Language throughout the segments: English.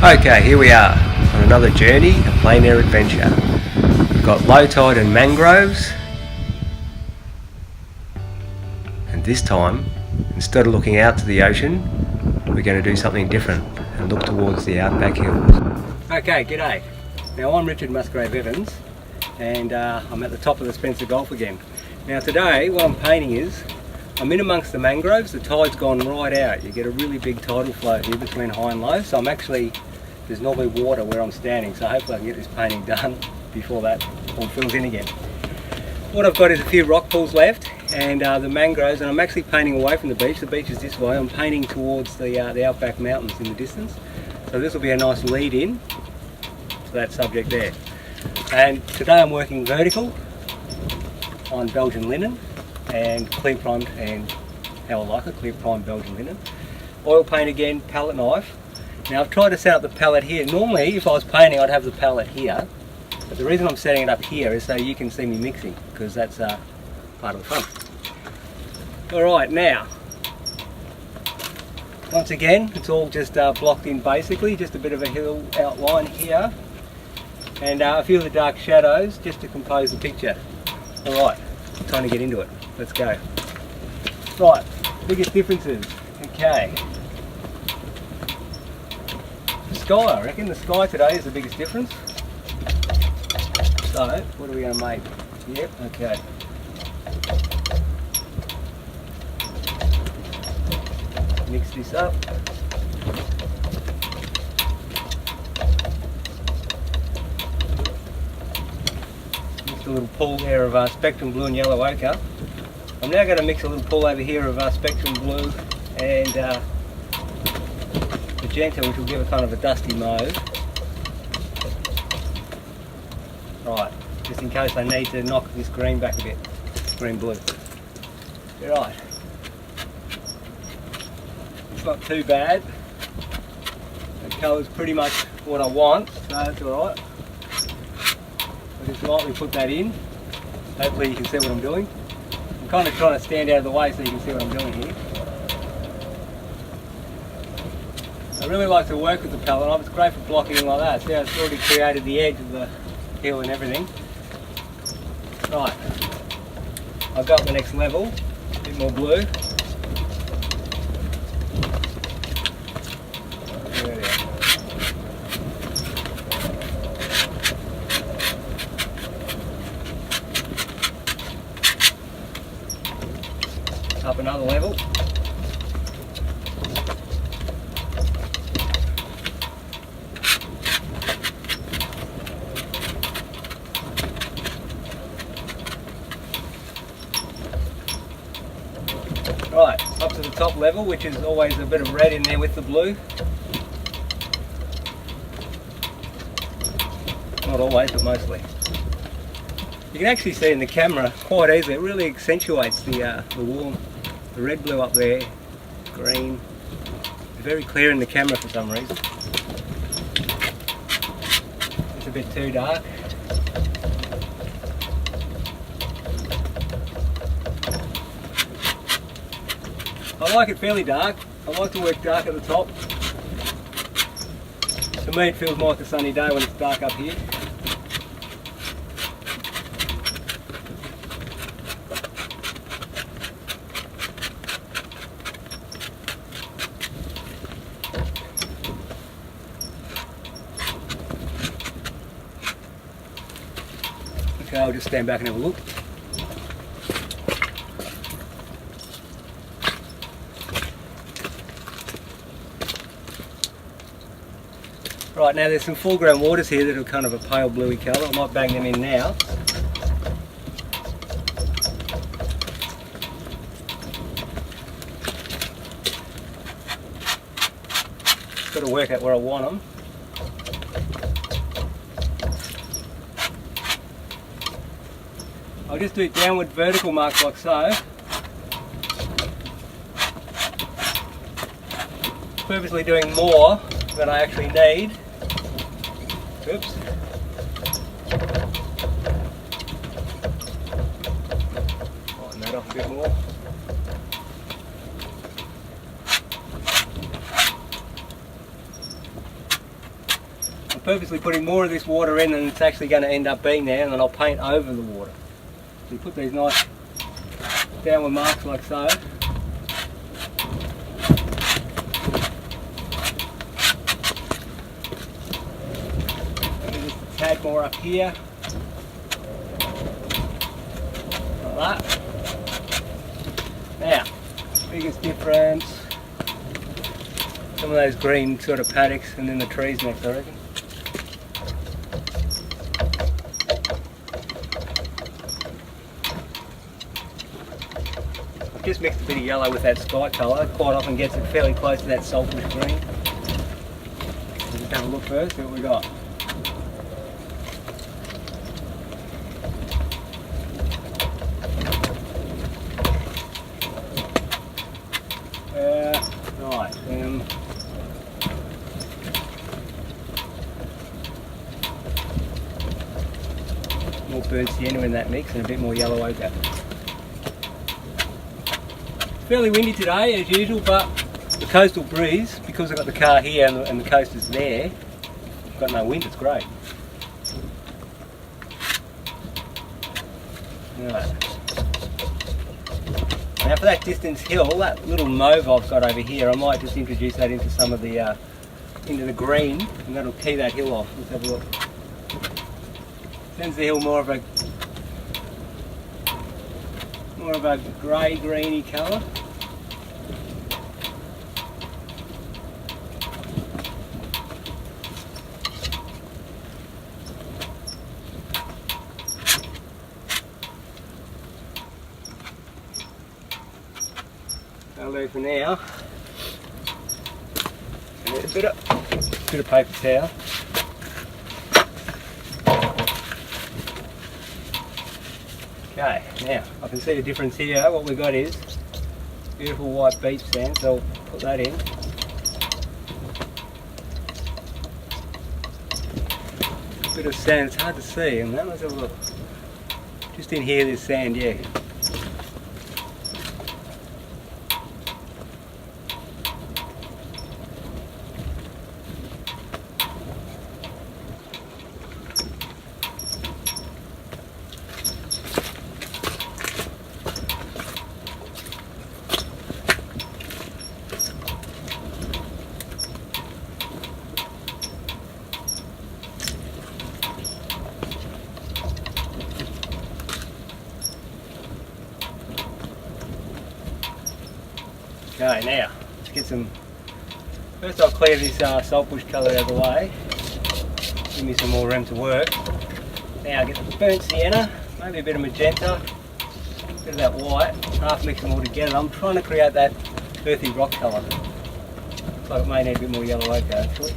Okay, here we are on another journey, a plein air adventure. We've got low tide and mangroves, and this time, instead of looking out to the ocean, we're going to do something different and look towards the Outback hills. Okay, g'day. Now I'm Richard Musgrave-Evans, and I'm at the top of the Spencer Gulf again. Now today, what I'm painting is, I'm in amongst the mangroves. The tide's gone right out. You get a really big tidal flow here between high and low, so there's normally water where I'm standing, so hopefully I can get this painting done before that all fills in again. What I've got is a few rock pools left and the mangroves, and I'm actually painting away from the beach. The beach is this way. I'm painting towards the Outback mountains in the distance. So this will be a nice lead in to that subject there. And today I'm working vertical on Belgian linen and clear primed, and how I like it, clear primed Belgian linen. Oil paint again, palette knife. Now I've tried to set up the palette here. Normally if I was painting I'd have the palette here, but the reason I'm setting it up here is so you can see me mixing, because that's part of the fun. Alright, now once again it's all just blocked in basically, just a bit of a hill outline here and a few of the dark shadows just to compose the picture. Alright, time to get into it. Let's go. Right, biggest differences. Okay. The sky, I reckon. The sky today is the biggest difference. So, what are we going to make? Yep, okay. Mix this up. Mix a little pool there of spectrum blue and yellow ochre. I'm now going to mix a little pool over here of spectrum blue and magenta, which will give it kind of a dusty mauve. Right, just in case I need to knock this green back a bit, green blue. Right, it's not too bad. The colour's pretty much what I want, so that's alright. I'll just lightly put that in. Hopefully you can see what I'm doing. I'm kind of trying to stand out of the way so you can see what I'm doing here. I really like to work with the palette knife. It's great for blocking like that. See how it's already created the edge of the hill and everything. Right, I've got the next level, a bit more blue. There we go. Up another level. Right, up to the top level, which is always a bit of red in there with the blue. Not always, but mostly. You can actually see in the camera quite easily, it really accentuates the warm, the red blue up there, green. It's very clear in the camera for some reason. It's a bit too dark. I like it fairly dark. I like to work dark at the top. To me it feels more like a sunny day when it's dark up here. Okay, I'll just stand back and have a look. Right, now there's some foreground waters here that are kind of a pale bluey colour. I might bang them in now. Just got to work out where I want them. I'll just do downward vertical marks like so. Purposely doing more than I actually need. Oops. Lighten that off a bit more. purposely putting more of this water in than it's actually going to end up being there, and then I'll paint over the water. So you put these nice downward marks like so. Maybe just a tad more up here. Like that. Now, biggest difference, some of those green sort of paddocks and then the trees next, I reckon. I've just mixed a bit of yellow with that sky colour, quite often gets it fairly close to that saltbush green. We'll just have a look first, see what we got. Right, more burnt sienna in that mix and a bit more yellow ochre. Fairly windy today as usual, but the coastal breeze, because I've got the car here and the coast is there, I've got no wind, it's great. Right. Now for that distance hill, that little mauve I've got over here, I might just introduce that into some of the into the green, and that'll key that hill off. Let's have a look. Sends the hill more of a grey greeny colour. That'll do for now. And a bit of paper towel. Okay, now I can see the difference here. What we've got is beautiful white beach sand, so I'll put that in. Bit of sand, it's hard to see, and let's have a look. Just in here there's sand, yeah. Okay, now let's get some. First, I'll clear this saltbush colour out of the way. Give me some more room to work. Now, get the burnt sienna, maybe a bit of magenta, a bit of that white. Half mix them all together. I'm trying to create that earthy rock colour. Looks like it may need a bit more yellow ochre actually.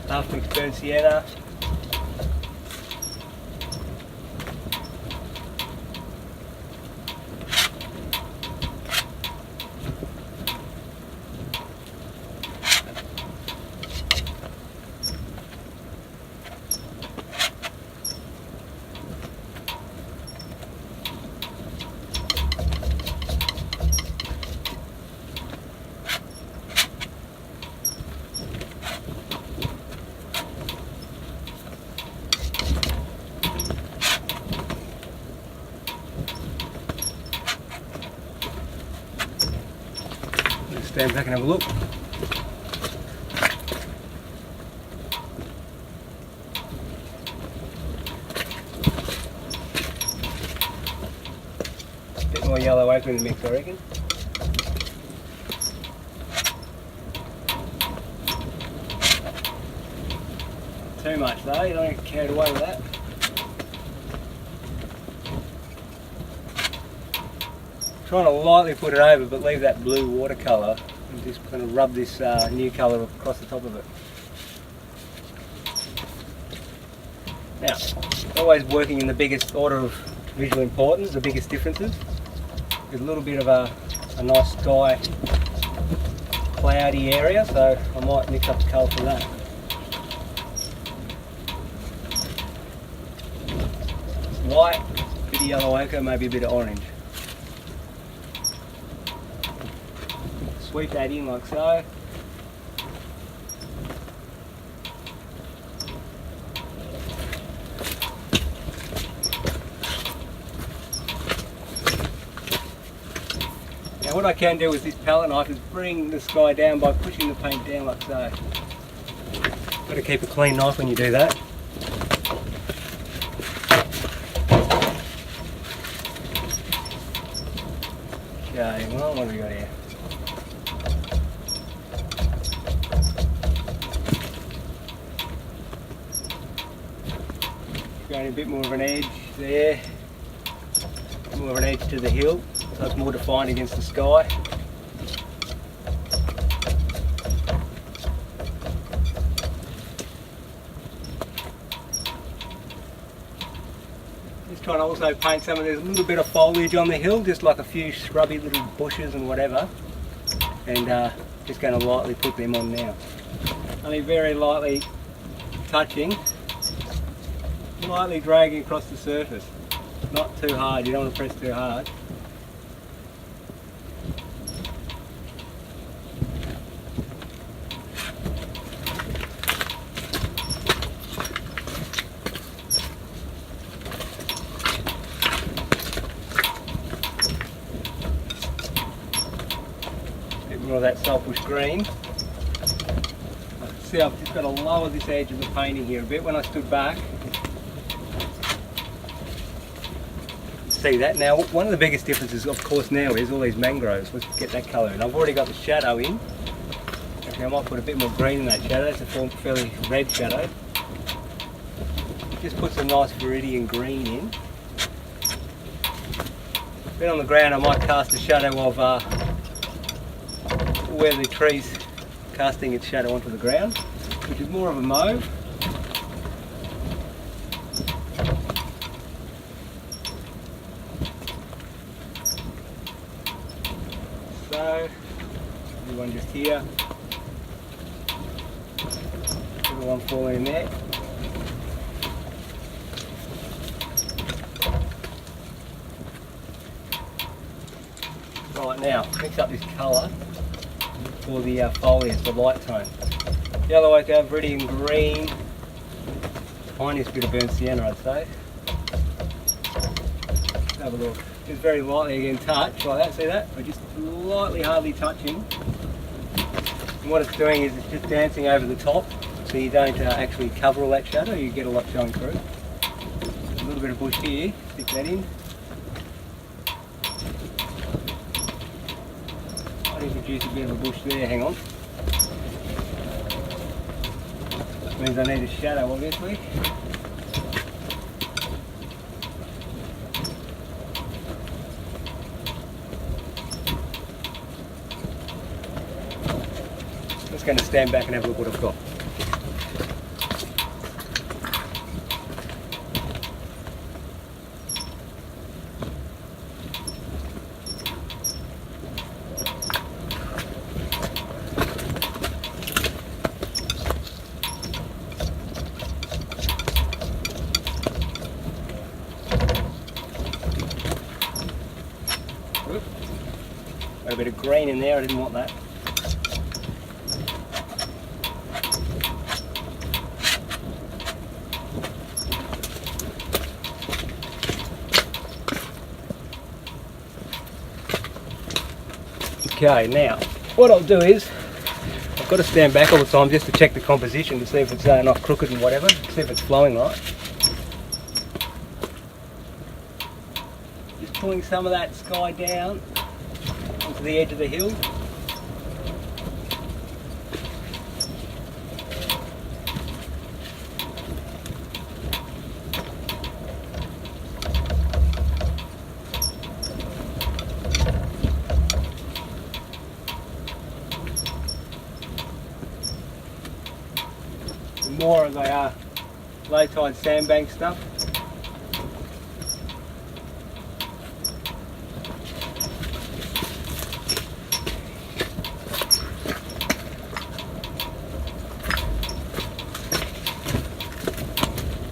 Half mixed burnt sienna. Stand back and have a look. Bit more yellow ochre in the mix, I reckon. Not too much though, you don't get carried away with that. Trying to lightly put it over but leave that blue watercolour and just kind of rub this new colour across the top of it. Now, always working in the biggest order of visual importance, the biggest differences. There's a little bit of a nice sky cloudy area, so I might mix up the colour for that. white, a bit of yellow ochre, maybe a bit of orange. Sweep that in like so. Now what I can do with this palette knife is bring the sky down by pushing the paint down like so. Got to keep a clean knife when you do that. Okay, well, what have we got here? Going a bit more of an edge there, more of an edge to the hill, so it's more defined against the sky. Just trying to also paint some of this little bit of foliage on the hill, just like a few shrubby little bushes and whatever, and just going to lightly put them on now. Only very lightly touching. Lightly dragging across the surface, not too hard, you don't want to press too hard. A bit more of that sulphurous green. See, I've just got to lower this edge of the painting here a bit when I stood back. See that. Now one of the biggest differences of course now is all these mangroves. Let's get that colour in. I've already got the shadow in. Actually I might put a bit more green in that shadow. It's a fairly red shadow. Just put some nice viridian green in. Then on the ground I might cast a shadow of where the tree's casting its shadow onto the ground, which is more of a mauve. So, everyone just here, everyone falling in there. Right, now, mix up this colour for the foliage, the light tone. Yellow ochre, viridian green, tiniest bit of burnt sienna I'd say. Have a look. Just very lightly again touch, like that, see that? We're just lightly, hardly touching. And what it's doing is it's just dancing over the top, so you don't actually cover all that shadow, you get a lot showing through. A little bit of bush here, stick that in. I'll introduce a bit of a bush there, hang on. That means I need a shadow obviously. I'm just going to stand back and have a look what I've got. Got a bit of green in there, I didn't want that. Okay, now what I'll do is I've got to stand back all the time just to check the composition to see if it's not crooked and whatever, see if it's flowing right. Just pulling some of that sky down onto the edge of the hill. More of the low tide sandbank stuff.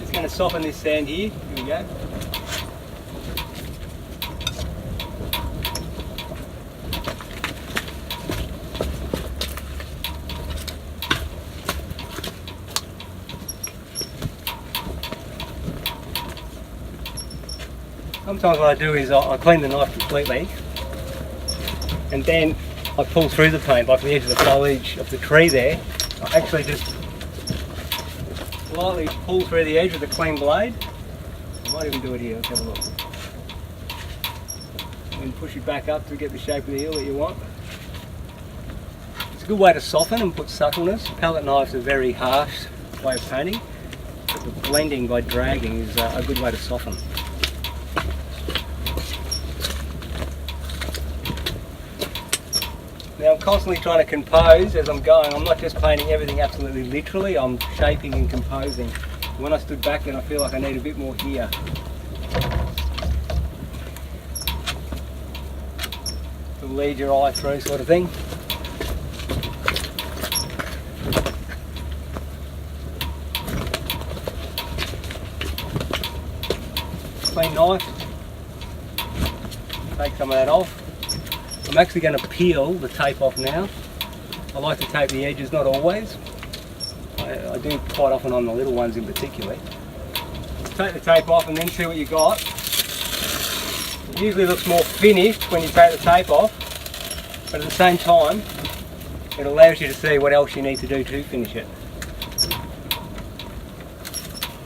Just going to soften this sand here. Here we go. Sometimes what I do is I clean the knife completely, and then I pull through the paint, like the edge of the foliage of the tree there. I actually just lightly pull through the edge with a clean blade. I might even do it here, let's have a look. And push it back up to get the shape of the heel that you want. It's a good way to soften and put subtleness. Palette knives are a very harsh way of painting, but the blending by dragging is a good way to soften. Now I'm constantly trying to compose as I'm going. I'm not just painting everything absolutely literally, I'm shaping and composing. When I stood back then I feel like I need a bit more here. To lead your eye through sort of thing. Clean knife. Take some of that off. I'm actually going to peel the tape off now. I like to tape the edges, not always. I do quite often on the little ones in particular. Take the tape off and then see what you got. It usually looks more finished when you take the tape off, but at the same time it allows you to see what else you need to do to finish it.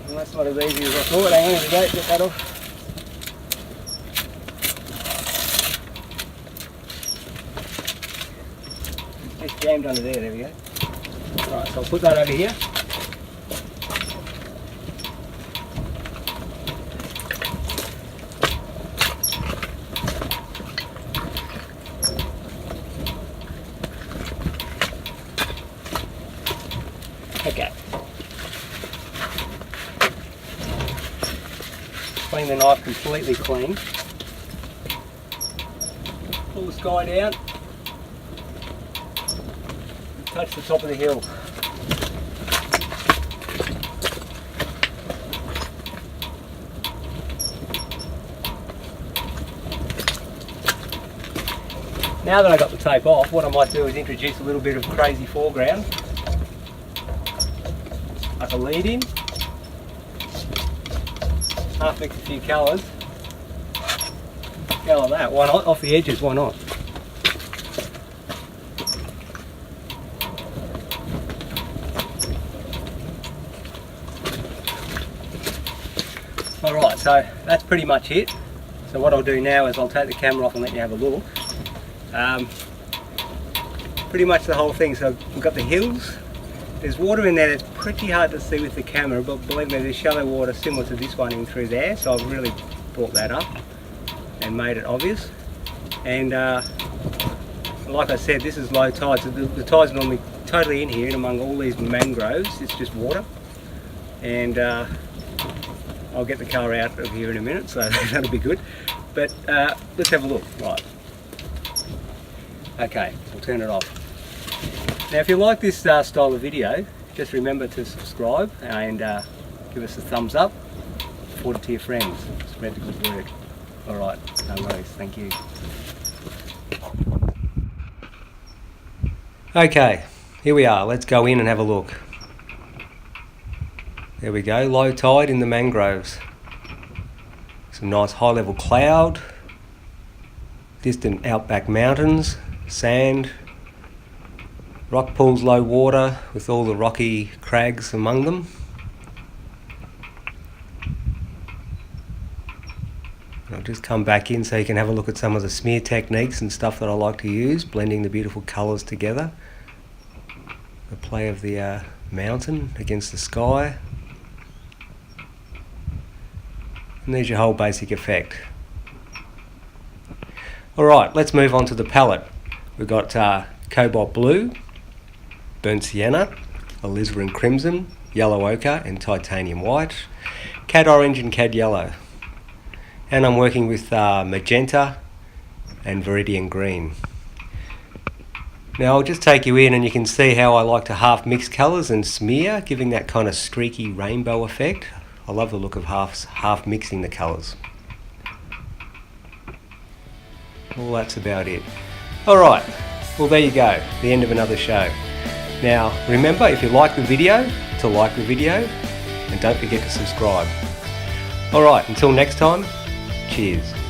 And that's not as easy as I thought. Hang on, here we go, get that off. Just jammed under there, we go. Right, so I'll put that over here. Okay. Clean the knife completely clean. Pull the sky down. Touch the top of the hill. Now that I got the tape off, what I might do is introduce a little bit of crazy foreground. Like a lead in. Half mix a few colours. Go like that, why not? Off the edges, why not? Alright, so that's pretty much it. So what I'll do now is I'll take the camera off and let you have a look. Pretty much the whole thing. So we've got the hills. There's water in there that's pretty hard to see with the camera, but believe me, there's shallow water similar to this one in through there, so I've really brought that up and made it obvious. And like I said, this is low tide, so the tide's normally totally in here and among all these mangroves. It's just water. And I'll get the car out of here in a minute, so that'll be good. But let's have a look. Right. Okay, I'll turn it off. Now if you like this style of video, just remember to subscribe and give us a thumbs up. Forward it to your friends. Spread the good word. Alright, no worries, thank you. Okay, here we are. Let's go in and have a look. There we go, low tide in the mangroves. Some nice high level cloud, distant outback mountains, sand, rock pools, low water with all the rocky crags among them. I'll just come back in so you can have a look at some of the smear techniques and stuff that I like to use, blending the beautiful colours together. The play of the mountain against the sky. And there's your whole basic effect. Alright, let's move on to the palette. We've got cobalt blue, burnt sienna, alizarin crimson, yellow ochre and titanium white, cad orange and cad yellow. And I'm working with magenta and viridian green. Now I'll just take you in and you can see how I like to half mix colours and smear, giving that kind of streaky rainbow effect. I love the look of half mixing the colours. Well, that's about it. Alright, well there you go, the end of another show. Now remember, if you like the video, to like the video and don't forget to subscribe. Alright, until next time, Cheers.